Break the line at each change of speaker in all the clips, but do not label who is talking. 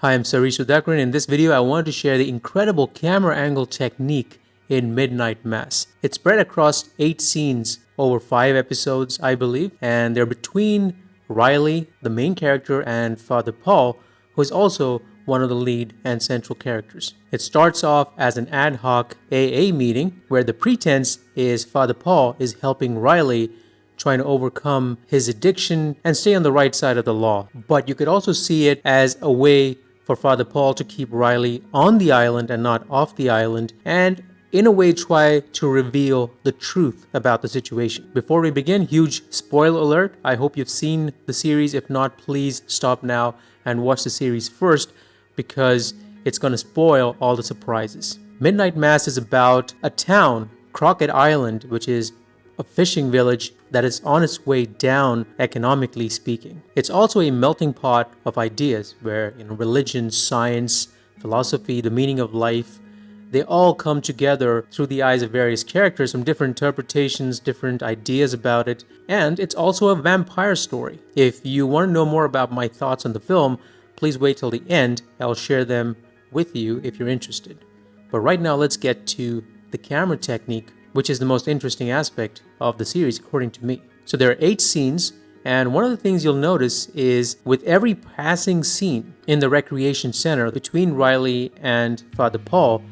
Hi, I'm Sarish Sudhakaran. In this video, I wanted to share the incredible camera angle technique in Midnight Mass. It's spread across 8 scenes over 5 episodes, I believe, and they're between Riley, the main character, and Father Paul, who is also one of the lead and central characters. It starts off as an ad hoc AA meeting where the pretense is Father Paul is helping Riley trying to overcome his addiction and stay on the right side of the law. But you could also see it as a way for Father Paul to keep Riley on the island and not off the island, and in a way try to reveal the truth about the situation. Before we begin, huge spoiler alert. I hope you've seen the series. If not, please stop now and watch the series first, because it's going to spoil all the surprises. Midnight Mass is about a town, Crockett Island, which is a fishing village that is on its way down economically speaking. It's also a melting pot of ideas where religion, science, philosophy, the meaning of life, they all come together through the eyes of various characters from different interpretations, different ideas about it. And it's also a vampire story. If you want to know more about my thoughts on the film, please wait till the end. I'll share them with you if you're interested. But right now, let's get to the camera technique, which is the most interesting aspect of the series, according to me. So there are 8 scenes, and one of the things you'll notice is with every passing scene in the recreation center between Riley and Father Paul,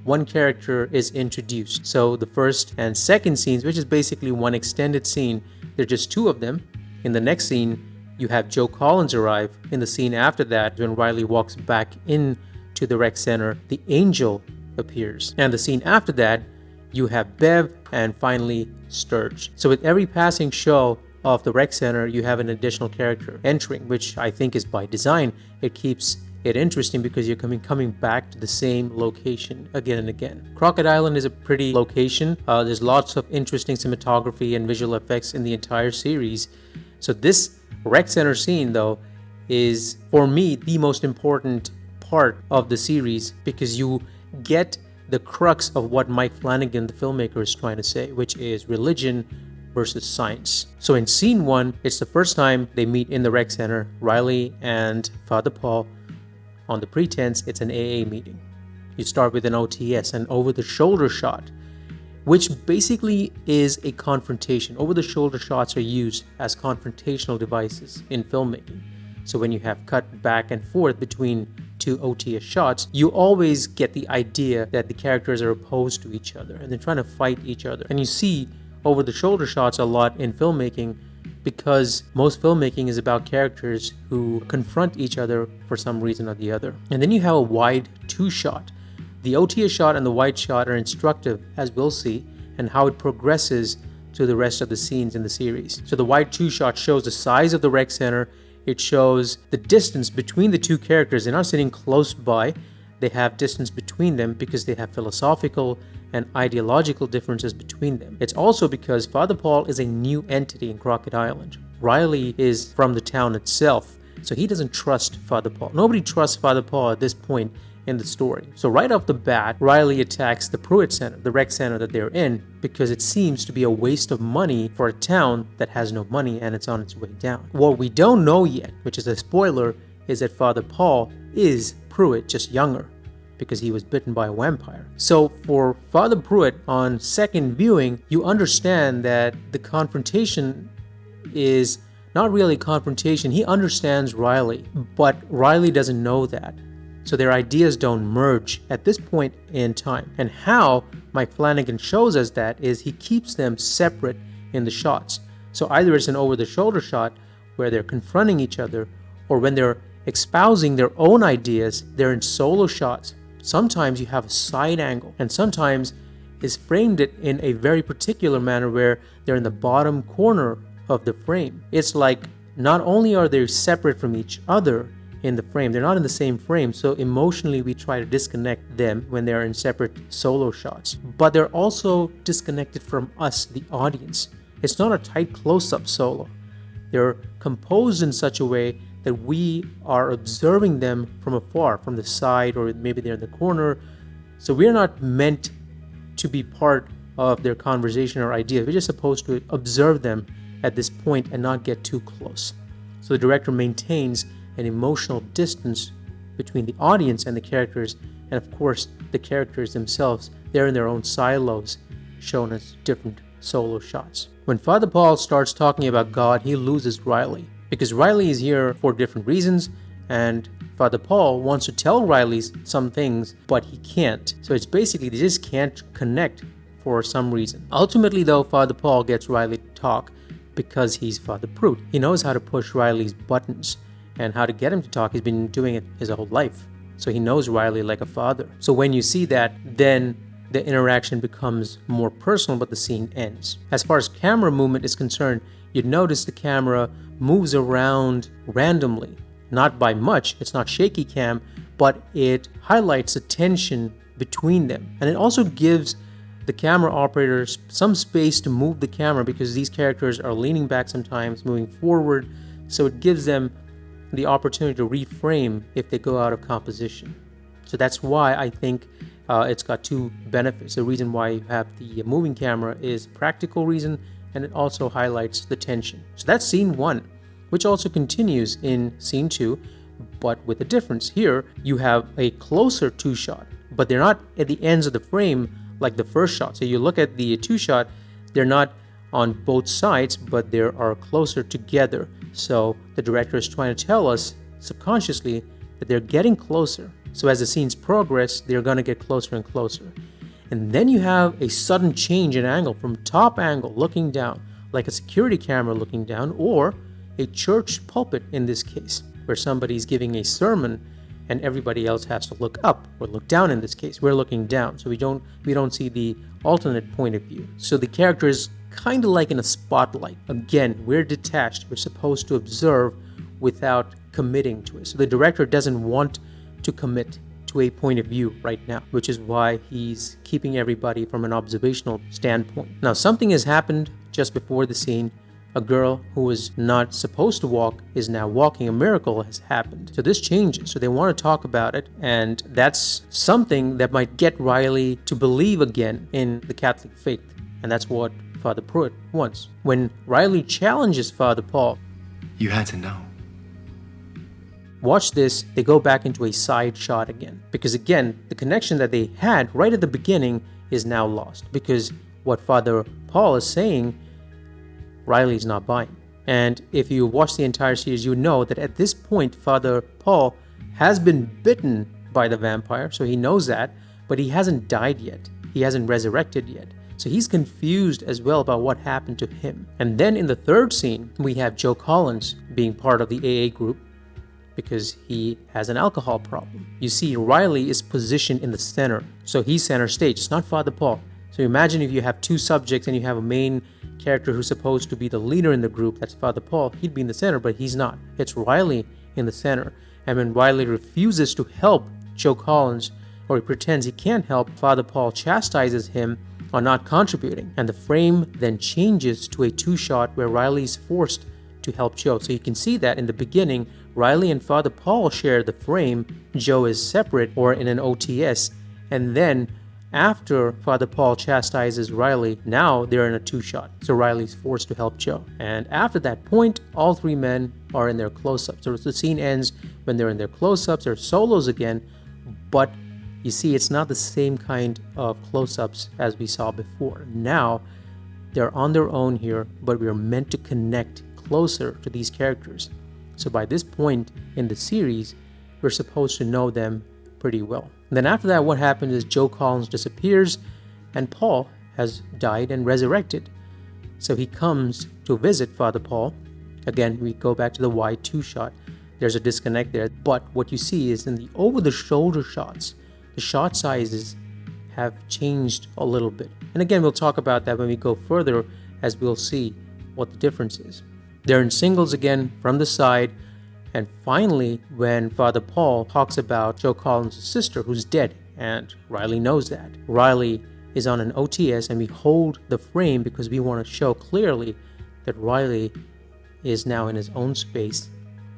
one character is introduced. So the first and second scenes, which is basically one extended scene, there are just 2 of them. In the next scene, you have Joe Collins arrive. In the scene after that, when Riley walks back into the rec center, the angel appears. And the scene after that, you have Bev, and finally Sturge. So with every passing show of the rec center, you have an additional character entering, which I think is by design. It keeps it interesting because you're coming back to the same location again and again. Crockett Island is a pretty location. There's lots of interesting cinematography and visual effects in the entire series. So this rec center scene, though, is for me the most important part of the series, because you get the crux of what Mike Flanagan, the filmmaker, is trying to say, which is religion versus science. So in scene 1, it's the first time they meet in the rec center, Riley and Father Paul. On the pretense it's an AA meeting. You start with an OTS, an over-the-shoulder shot, which basically is a confrontation. Over-the-shoulder shots are used as confrontational devices in filmmaking. So when you have cut back and forth between 2 OTS shots, you always get the idea that the characters are opposed to each other and they're trying to fight each other. And you see over-the-shoulder shots a lot in filmmaking because most filmmaking is about characters who confront each other for some reason or the other. And then you have a wide 2 shot. The OTS shot and the wide shot are instructive, as we'll see, and how it progresses to the rest of the scenes in the series. So the wide 2 shot shows the size of the rec center. It shows the distance between the 2 characters. They're not sitting close by. They have distance between them because they have philosophical and ideological differences between them. It's also because Father Paul is a new entity in Crockett Island. Riley is from the town itself, so he doesn't trust Father Paul. Nobody trusts Father Paul at this point in the story. So right off the bat, Riley attacks the Pruitt Center, the rec center that they're in, because it seems to be a waste of money for a town that has no money and it's on its way down. What we don't know yet, which is a spoiler, is that Father Paul is Pruitt, just younger, because he was bitten by a vampire. So for Father Pruitt, on second viewing, you understand that the confrontation is not really confrontation. He understands Riley, but Riley doesn't know that. So their ideas don't merge at this point in time. And how Mike Flanagan shows us that is he keeps them separate in the shots. So either it's an over-the-shoulder shot where they're confronting each other, or when they're espousing their own ideas, they're in solo shots. Sometimes you have a side angle, and sometimes it's framed it in a very particular manner where they're in the bottom corner of the frame. It's like not only are they separate from each other in the frame, they're not in the same frame, so emotionally we try to disconnect them when they're in separate solo shots. But they're also disconnected from us, the audience. It's not a tight close-up solo. They're composed in such a way that we are observing them from afar, from the side, or maybe they're in the corner. So we're not meant to be part of their conversation or ideas. We're just supposed to observe them at this point and not get too close. So the director maintains an emotional distance between the audience and the characters, and of course the characters themselves. They're in their own silos, shown as different solo shots. When Father Paul starts talking about God, he loses Riley, because Riley is here for different reasons, and Father Paul wants to tell Riley some things, but he can't. So it's basically they just can't connect for some reason. Ultimately though, Father Paul gets Riley to talk because he's Father Prout. He knows how to push Riley's buttons and how to get him to talk. He's been doing it his whole life. So he knows Riley like a father. So when you see that, then the interaction becomes more personal, but the scene ends. As far as camera movement is concerned, you'd notice the camera moves around randomly. Not by much, it's not shaky cam, but it highlights the tension between them. And it also gives the camera operators some space to move the camera, because these characters are leaning back sometimes, moving forward. So it gives them the opportunity to reframe if they go out of composition. So that's why I think it's got two benefits. The reason why you have the moving camera is practical reason, and it also highlights the tension. So that's scene 1, which also continues in scene 2, but with a difference. Here you have a closer 2-shot, but they're not at the ends of the frame like the first shot. So you look at the 2-shot, they're not on both sides, but they are closer together. So the director is trying to tell us subconsciously that they're getting closer. So as the scenes progress, they're going to get closer and closer. And then you have a sudden change in angle from top angle looking down, like a security camera looking down, or a church pulpit in this case, where somebody's giving a sermon and everybody else has to look up or look down. In this case, we're looking down, so we don't see the alternate point of view. So the character is kind of like in a spotlight. Again, we're detached. We're supposed to observe without committing to it. So the director doesn't want to commit to a point of view right now, which is why he's keeping everybody from an observational standpoint. Now, something has happened just before the scene. A girl who was not supposed to walk is now walking. A miracle has happened. So this changes. So they want to talk about it. And that's something that might get Riley to believe again in the Catholic faith. And that's what Father Prout wants. When Riley challenges Father Paul,
you had to know.
Watch this, they go back into a side shot again. Because again, the connection that they had right at the beginning is now lost. Because what Father Paul is saying, Riley's not buying. And if you watch the entire series, you know that at this point, Father Paul has been bitten by the vampire, so he knows that, but he hasn't died yet. He hasn't resurrected yet. So he's confused as well about what happened to him. And then in the third scene, we have Joe Collins being part of the AA group because he has an alcohol problem. You see, Riley is positioned in the center. So he's center stage. It's not Father Paul. So imagine if you have two subjects and you have a main character who's supposed to be the leader in the group, that's Father Paul. He'd be in the center, but he's not. It's Riley in the center. And when Riley refuses to help Joe Collins, or he pretends he can't help, Father Paul chastises him on not contributing. And the frame then changes to a 2-shot where Riley is forced to help Joe. So you can see that in the beginning, Riley and Father Paul share the frame. Joe is separate or in an OTS. And then after Father Paul chastises Riley, now they're in a 2-shot. So Riley's forced to help Joe. And after that point, all three men are in their close-ups. So the scene ends when they're in their close-ups. They're solos again, but you see, it's not the same kind of close-ups as we saw before. Now, they're on their own here, but we're meant to connect closer to these characters. So by this point in the series, we're supposed to know them pretty well. And then after that, what happens is Joe Collins disappears, and Paul has died and resurrected. So he comes to visit Father Paul. Again, we go back to the wide 2-shot. There's a disconnect there. But what you see is in the over-the-shoulder shots, the shot sizes have changed a little bit. And again, we'll talk about that when we go further, as we'll see what the difference is. They're in singles again from the side. And finally, when Father Paul talks about Joe Collins' sister who's dead, and Riley knows that. Riley is on an OTS, and we hold the frame because we want to show clearly that Riley is now in his own space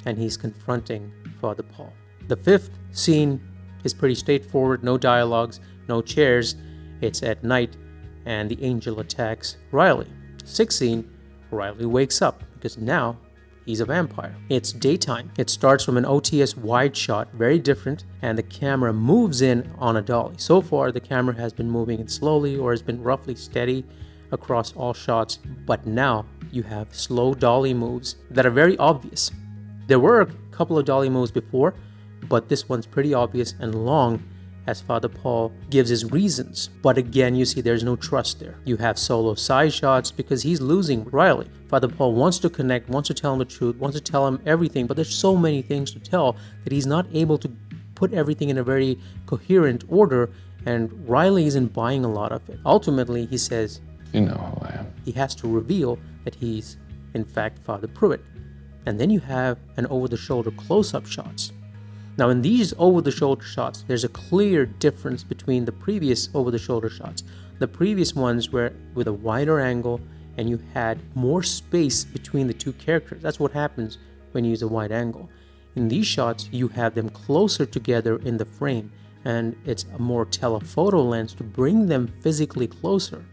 and he's confronting Father Paul. The fifth scene is pretty straightforward, no dialogues, no chairs. It's at night and the angel attacks Riley. Sixth scene, Riley wakes up because now he's a vampire. It's daytime. It starts from an OTS wide shot, very different, and the camera moves in on a dolly. So far, the camera has been moving in slowly or has been roughly steady across all shots, but now you have slow dolly moves that are very obvious. There were a couple of dolly moves before, but this one's pretty obvious and long as Father Paul gives his reasons. But again, you see there's no trust there. You have solo side shots because he's losing Riley. Father Paul wants to connect, wants to tell him the truth, wants to tell him everything, but there's so many things to tell that he's not able to put everything in a very coherent order, and Riley isn't buying a lot of it. Ultimately, he says,
"You know who I am."
He has to reveal that he's, in fact, Father Pruitt. And then you have an over-the-shoulder close-up shots. Now, in these over-the-shoulder shots, there's a clear difference between the previous over-the-shoulder shots. The previous ones were with a wider angle, and you had more space between the two characters. That's what happens when you use a wide angle. In these shots, you have them closer together in the frame, and it's a more telephoto lens to bring them physically closer.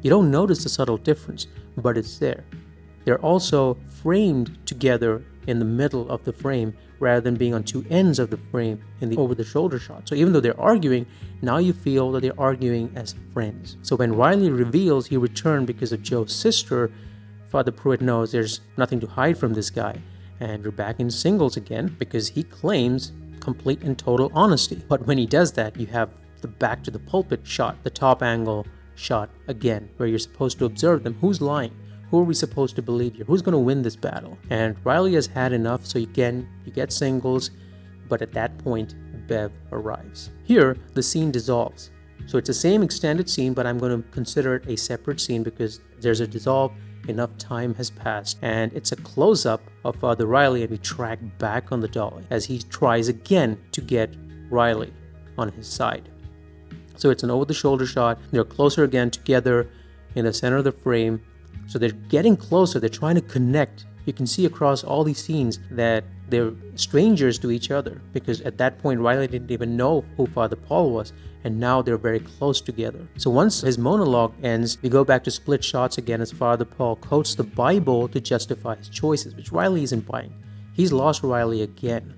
You don't notice the subtle difference, but it's there. They're also framed together in the middle of the frame rather than being on two ends of the frame in the over-the-shoulder shot. So even though they're arguing, now you feel that they're arguing as friends. So when Riley reveals he returned because of Joe's sister, Father Pruitt knows there's nothing to hide from this guy, and we're back in singles again because he claims complete and total honesty. But when he does that, you have the back to the pulpit shot, the top angle shot again, where you're supposed to observe them. Who's lying? Who are we supposed to believe here? Who's going to win this battle? And Riley has had enough, so you get singles, but at that point, Bev arrives. Here, the scene dissolves. So it's the same extended scene, but I'm going to consider it a separate scene because there's a dissolve, enough time has passed, and it's a close-up of Father Riley, and we track back on the dolly as he tries again to get Riley on his side. So it's an over-the-shoulder shot. They're closer again together in the center of the frame. So they're getting closer, they're trying to connect. You can see across all these scenes that they're strangers to each other because at that point Riley didn't even know who Father Paul was, and now they're very close together. So once his monologue ends, we go back to split shots again as Father Paul quotes the Bible to justify his choices, which Riley isn't buying. He's lost Riley again.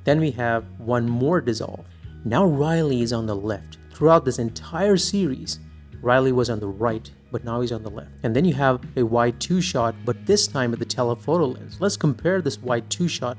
Then we have one more dissolve. Now Riley is on the left. Throughout this entire series, Riley was on the right, but now he's on the left. And then you have a wide two shot, but this time with the telephoto lens. Let's compare this wide two shot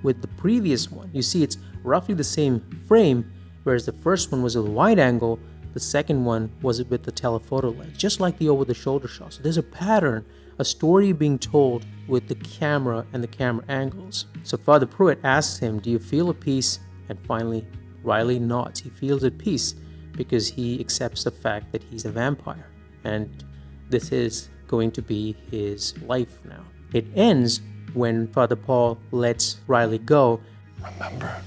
with the previous one. You see it's roughly the same frame, whereas the first one was a wide angle, the second one was with the telephoto lens, just like the over-the-shoulder shot. So there's a pattern, a story being told with the camera and the camera angles. So Father Pruitt asks him, do you feel at peace? And finally, Riley nods. He feels at peace because he accepts the fact that he's a vampire. And this is going to be his life now. It ends when Father Paul lets Riley go.
Remember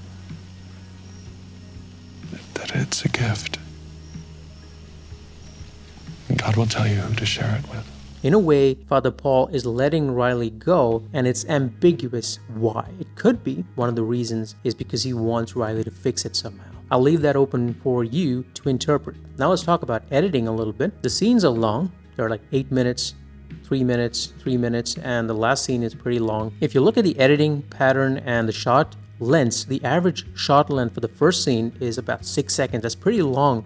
that it's a gift. And God will tell you who to share it with.
In a way, Father Paul is letting Riley go, and it's ambiguous why. It could be one of the reasons is because he wants Riley to fix it somehow. I'll leave that open for you to interpret. Now let's talk about editing a little bit. The scenes are long. They're like 8 minutes, 3 minutes, 3 minutes, and the last scene is pretty long. If you look at the editing pattern and the shot lengths, the average shot length for the first scene is about 6 seconds. That's pretty long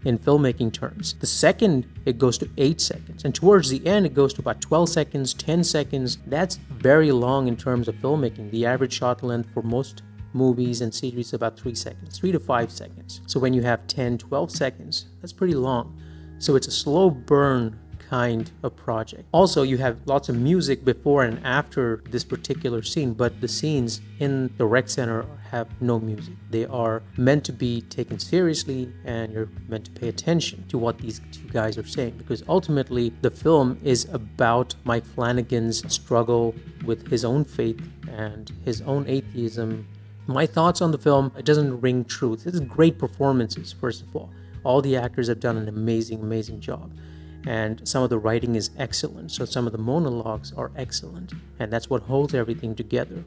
in filmmaking terms. The second, it goes to 8 seconds. And towards the end, it goes to about 12 seconds, 10 seconds. That's very long in terms of filmmaking. The average shot length for most movies and series is about 3 seconds, 3 to 5 seconds. So when you have 10, 12 seconds, that's pretty long. So it's a slow burn kind of project. Also, you have lots of music before and after this particular scene, but the scenes in the rec center have no music. They are meant to be taken seriously, and you're meant to pay attention to what these two guys are saying, because ultimately the film is about Mike Flanagan's struggle with his own faith and his own atheism. My thoughts on the film, it doesn't ring truth. It's great performances, first of all. All the actors have done an amazing job. And some of the writing is excellent. So some of the monologues are excellent. And that's what holds everything together.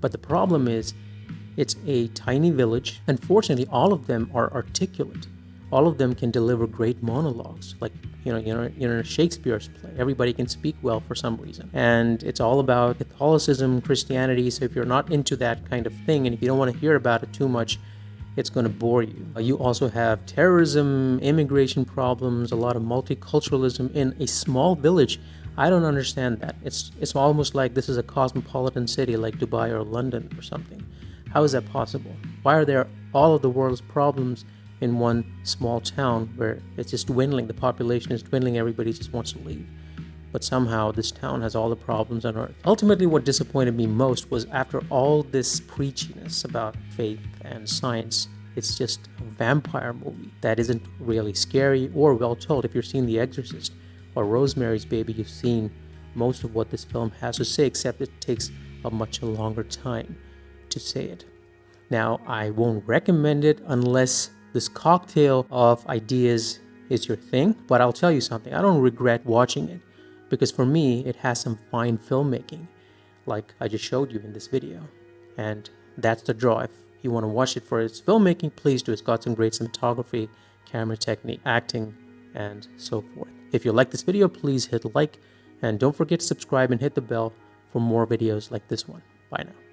But the problem is, it's a tiny village. Unfortunately, all of them are articulate. all of them can deliver great monologues, like you know Shakespeare's play. Everybody can speak well for some reason, and it's all about Catholicism, Christianity. So if you're not into that kind of thing, and if you don't want to hear about it too much, it's going to bore you. You also have terrorism, immigration problems, a lot of multiculturalism in a small village. I don't understand that. It's almost like this is a cosmopolitan city like Dubai or London or something. How is that possible? Why are there all of the world's problems in one small town where it's just dwindling? The population is dwindling, everybody just wants to leave. But somehow this town has all the problems on earth. Ultimately, what disappointed me most was after all this preachiness about faith and science, it's just a vampire movie that isn't really scary or well told. If you've seen The Exorcist or Rosemary's Baby, you've seen most of what this film has to say, except it takes a much longer time to say it. Now, I won't recommend it unless this cocktail of ideas is your thing, but I'll tell you something, I don't regret watching it, because for me, it has some fine filmmaking, like I just showed you in this video. And that's the draw. If you want to watch it for its filmmaking, please do. It's got some great cinematography, camera technique, acting, and so forth. If you like this video, please hit like, and don't forget to subscribe and hit the bell for more videos like this one. Bye now.